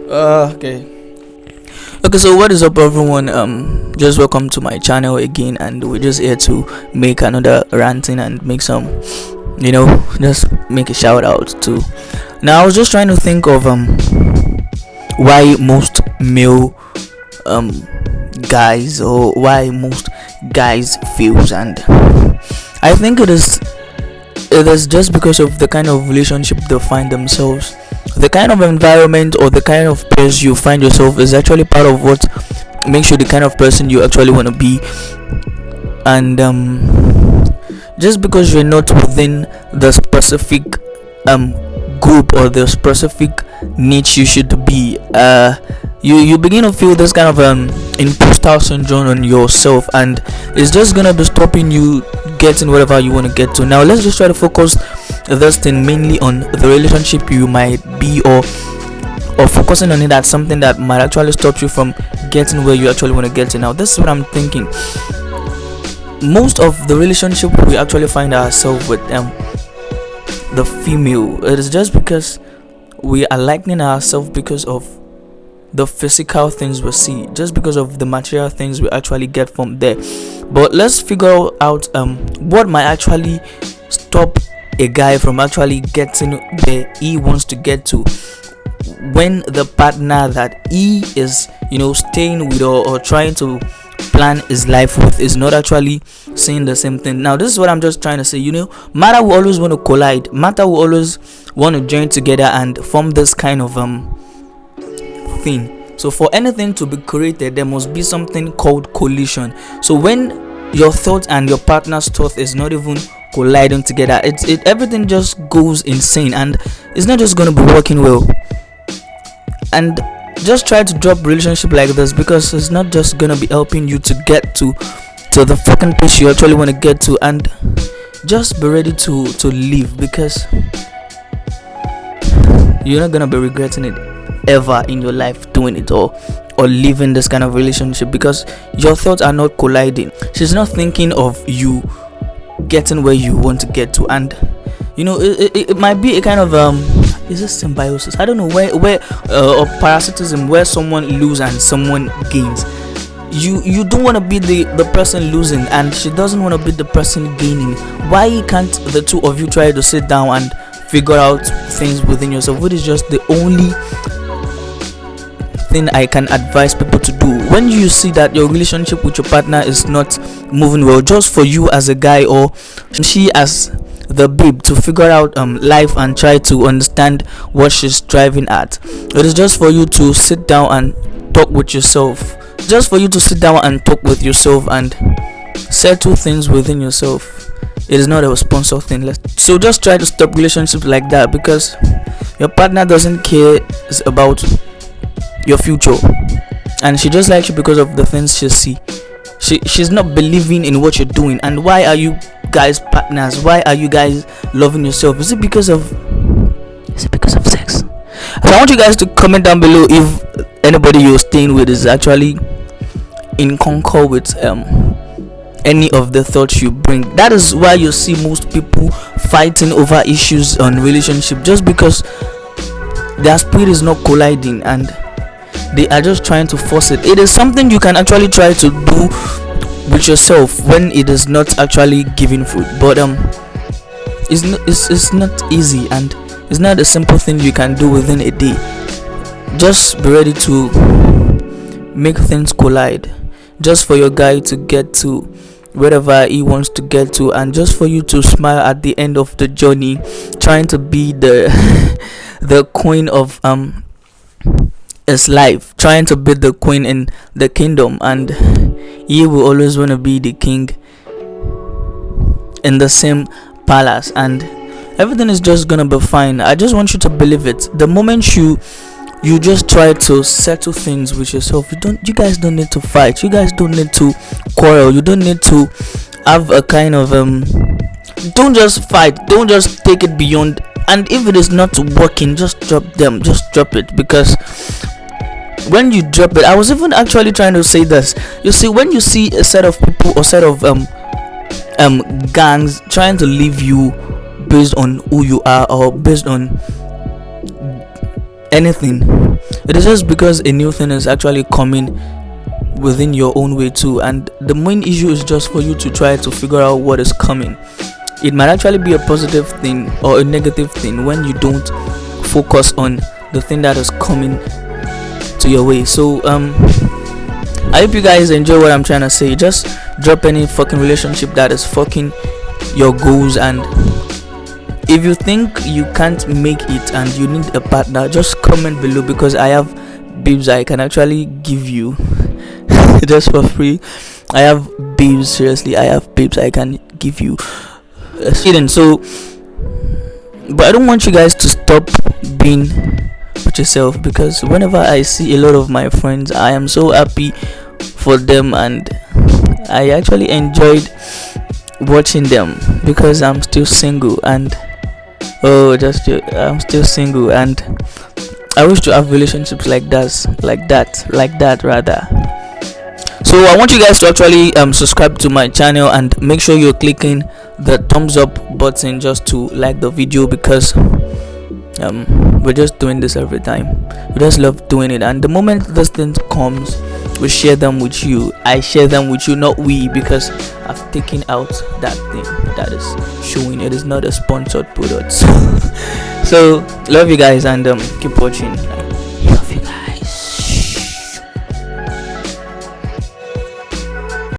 Okay. Okay, so what is up, everyone? Just welcome to my channel again, and we're just here to make another ranting and make some, just make a shout out to. Now, I was just trying to think of why most male um guys, or why most guys fails, and I think it is just because of the kind of relationship they find themselves. The kind of environment or the kind of place you find yourself is actually part of what makes you the kind of person you actually want to be. And just because you're not within the specific group or the specific niche you should be, you begin to feel this kind of imposter syndrome on yourself, and it's just gonna be stopping you getting whatever you want to get to. Now let's just try to focus this thing mainly on the relationship you might be, or focusing on it as something that might actually stop you from getting where you actually want to get to. Now this is what I'm thinking. Most of the relationship we actually find ourselves with the female, it is just because we are likening ourselves because of the physical things we see, just because of the material things we actually get from there. But let's figure out what might actually stop a guy from actually getting where he wants to get to, when the partner that he is staying with, or trying to plan his life with, is not actually saying the same thing. Now this is what I'm just trying to say. Matter will always want to collide, matter will always want to join together and form this kind of thing. So for anything to be created, there must be something called collision. So when your thought and your partner's thought is not even colliding together, everything just goes insane, and it's not just going to be working well. And just try to drop relationship like this, because it's not just going to be helping you to get to the fucking place you actually want to get to. And just be ready to leave, because you're not going to be regretting it ever in your life, doing it or leaving this kind of relationship, because your thoughts are not colliding. She's not thinking of you getting where you want to get to. And it might be a kind of is it symbiosis? I don't know, where or parasitism, where someone loses and someone gains. You don't want to be the person losing, and she doesn't want to be the person gaining. Why can't the two of you try to sit down and figure out things within yourself? Which is just the only thing I can advise people to do when you see that your relationship with your partner is not moving well. Just for you as a guy, or she as the babe, to figure out life and try to understand what she's driving at. It is just for you to sit down and talk with yourself, just for you to sit down and talk with yourself and settle things within yourself. It is not a sponsor thing. So just try to stop relationships like that, because your partner doesn't care about your future, and she just likes you because of the things she see. She's not believing in what you're doing. And why are you guys partners? Why are you guys loving yourself? Is it because of sex? So I want you guys to comment down below if anybody you're staying with is actually in concord with any of the thoughts you bring. That is why you see most people fighting over issues on relationship, just because their spirit is not colliding and they are just trying to force it. It is something you can actually try to do with yourself when it is not actually giving food, but it's not easy, and it's not a simple thing you can do within a day. Just be ready to make things collide, just for your guy to get to wherever he wants to get to, and just for you to smile at the end of the journey, trying to be the the queen of his life, trying to be the queen in the kingdom, and he will always want to be the king in the same palace, and everything is just gonna be fine. I just want you to believe it. The moment you just try to settle things with yourself, you guys don't need to fight, you guys don't need to quarrel, you don't need to have a kind of don't just fight, don't just take it beyond. And if it is not working, just drop it, because when you drop it, I was even actually trying to say this. You see, when you see a set of people or set of gangs trying to leave you based on who you are or based on anything, It is just because a new thing is actually coming within your own way too, and the main issue is just for you to try to figure out what is coming. It might actually be a positive thing or a negative thing when you don't focus on the thing that is coming to your way. So I hope you guys enjoy what I'm trying to say. Just drop any fucking relationship that is fucking your goals, and if you think you can't make it and you need a partner, just comment below, because I have babes I can actually give you just for free. I have babes, seriously, I have babes I can give you. So, but I don't want you guys to stop being with yourself, because whenever I see a lot of my friends, I am so happy for them, and I actually enjoyed watching them, because I'm still single, and I'm still single, and I wish to have relationships like that rather. So I want you guys to actually subscribe to my channel, and make sure you're clicking the thumbs up button just to like the video, because we're just doing this every time. We just love doing it, and the moment this thing comes, we share them with you. I share them with you, not we, because I've taken out that thing that is showing it is not a sponsored product. So love you guys, and keep watching.